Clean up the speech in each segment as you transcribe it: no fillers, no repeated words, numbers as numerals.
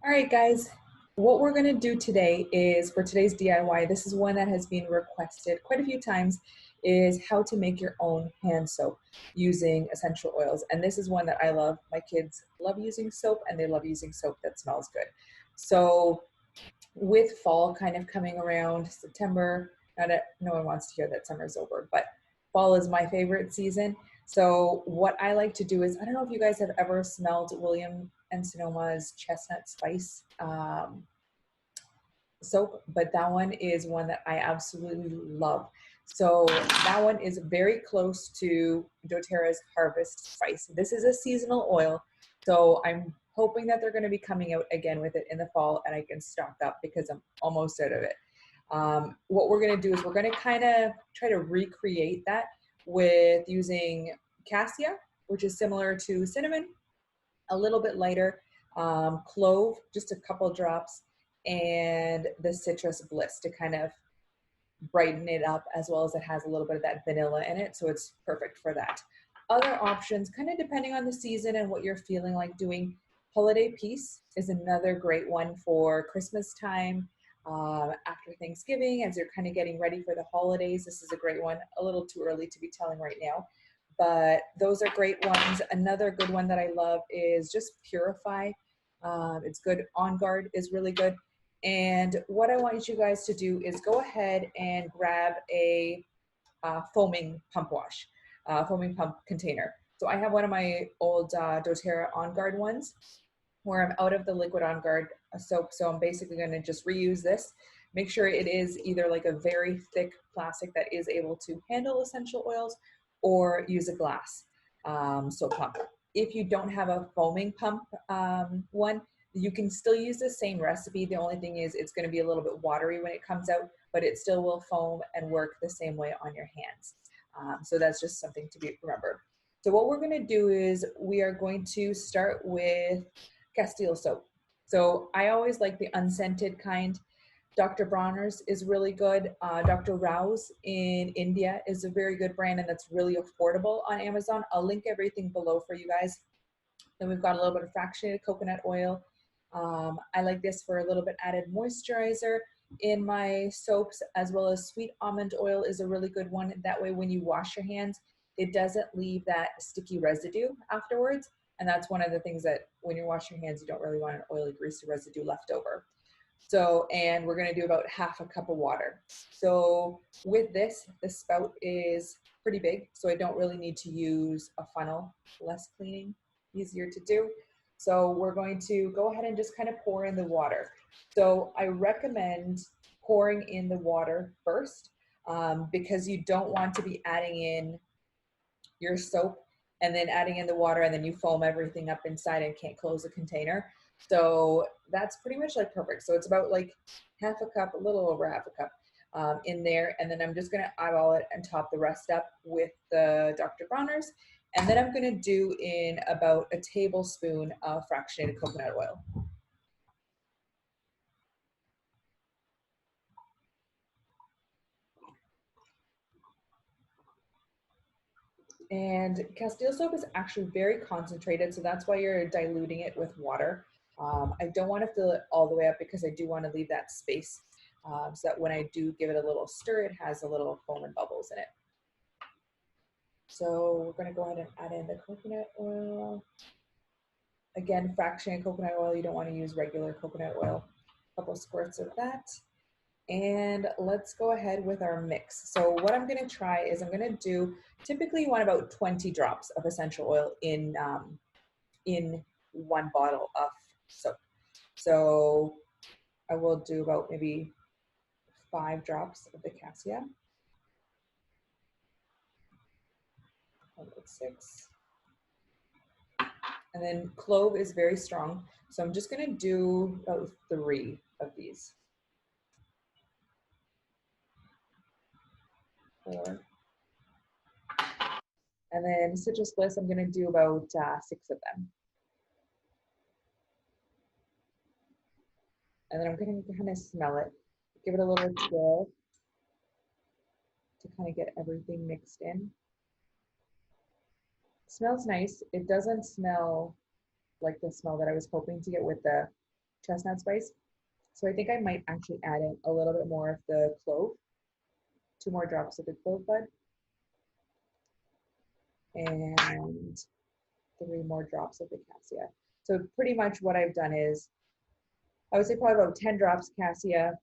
All right, guys, what we're going to do today is for today's DIY, this is one that has been requested quite a few times, is how to make your own hand soap using essential oils. And this is one that I love. My kids love using soap and they love using soap that smells good. So with fall kind of coming around, September, not a, no one wants to hear that summer's over, but fall is my favorite season. So what I like to do is, I don't know if you guys have ever smelled William and Sonoma's chestnut spice soap, but that one is one that I absolutely love. So that one is very close to doTERRA's Harvest Spice. This is a seasonal oil, so I'm hoping that they're going to be coming out again with it in the fall and I can stock up because I'm almost out of it. What we're going to do is we're going to kind of try to recreate that with using cassia, which is similar to cinnamon, a little bit lighter, clove, just a couple drops, and the citrus bliss to kind of brighten it up, as well as it has a little bit of that vanilla in it, so it's perfect for that. Other options, kind of depending on the season and what you're feeling like doing, holiday peace is another great one for Christmas time. After Thanksgiving, as you're kind of getting ready for the holidays, this is a great one. A little too early to be telling right now, but those are great ones. Another good one that I love is just Purify. It's good. On Guard is really good. And what I want you guys to do is go ahead and grab a foaming pump wash, foaming pump container. So I have one of my old doTERRA On Guard ones where I'm out of the liquid On Guard soap. So I'm basically going to just reuse this. Make sure it is either like a very thick plastic that is able to handle essential oils, or use a glass soap pump. If you don't have a foaming pump one, you can still use the same recipe. The only thing is it's going to be a little bit watery when it comes out, but it still will foam and work the same way on your hands. So that's just something to be remembered. So what we're going to do is we are going to start with Castile soap. So I always like the unscented kind. Dr. Bronner's is really good. Dr. Rao's in India is a very good brand, and that's really affordable on Amazon. I'll link everything below for you guys. Then we've got a little bit of fractionated coconut oil. I like this for a little bit added moisturizer in my soaps, as well as sweet almond oil is a really good one. That way when you wash your hands, it doesn't leave that sticky residue afterwards. And that's one of the things that when you're washing your hands, you don't really want an oily, greasy residue left over. So, and we're gonna do about half a cup of water. So with this, the spout is pretty big, so I don't really need to use a funnel, less cleaning, easier to do. So we're going to go ahead and just kind of pour in the water. So I recommend pouring in the water first because you don't want to be adding in your soap and then adding in the water and then you foam everything up inside and can't close the container. So that's pretty much like perfect. So it's about like half a cup, a little over half a cup in there. And then I'm just gonna eyeball it and top the rest up with the Dr. Bronner's. And then I'm gonna do in about a tablespoon of fractionated coconut oil. And Castile soap is actually very concentrated, so that's why you're diluting it with water. I don't want to fill it all the way up because I do want to leave that space so that when I do give it a little stir, it has a little foam and bubbles in it. So we're going to go ahead and add in the coconut oil. Again, fractionated coconut oil, you don't want to use regular coconut oil. A couple squirts of that. And let's go ahead with our mix. So what I'm going to try is I'm going to do, typically you want about 20 drops of essential oil in one bottle of soap. So I will do about maybe 5 drops of the cassia. About 6. And then clove is very strong. So I'm just going to do about 3 of these. 4. And then citrus bliss, I'm going to do about 6 of them. And then I'm going to kind of smell it, give it a little swirl to kind of get everything mixed in. It smells nice. It doesn't smell like the smell that I was hoping to get with the chestnut spice. So I think I might actually add in a little bit more of the clove, 2 more drops of the clove bud, and 3 more drops of the cassia. So pretty much what I've done is, I would say probably about 10 drops cassia,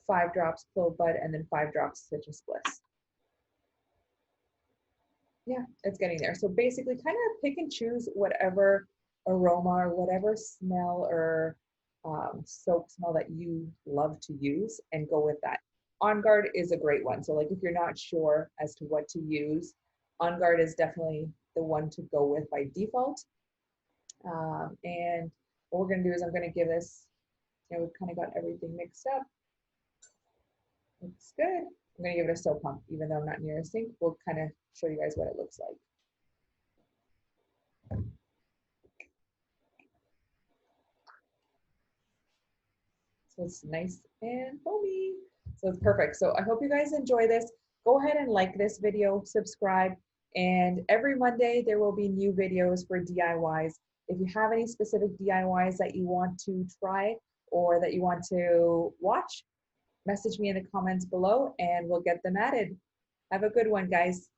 5 drops clove bud, and then 5 drops citrus bliss. Yeah, it's getting there. So basically kind of pick and choose whatever aroma or whatever smell or soap smell that you love to use and go with that. On Guard is a great one. So like if you're not sure as to what to use, On Guard is definitely the one to go with by default. And what we're gonna do is I'm gonna give this, you know, we've kind of got everything mixed up. Looks good. I'm gonna give it a soap pump, even though I'm not near a sink. We'll kind of show you guys what it looks like. So it's nice and foamy. So it's perfect. So I hope you guys enjoy this. Go ahead and like this video, subscribe, and every Monday there will be new videos for DIYs. If you have any specific DIYs that you want to try or that you want to watch, message me in the comments below and we'll get them added. Have a good one, guys.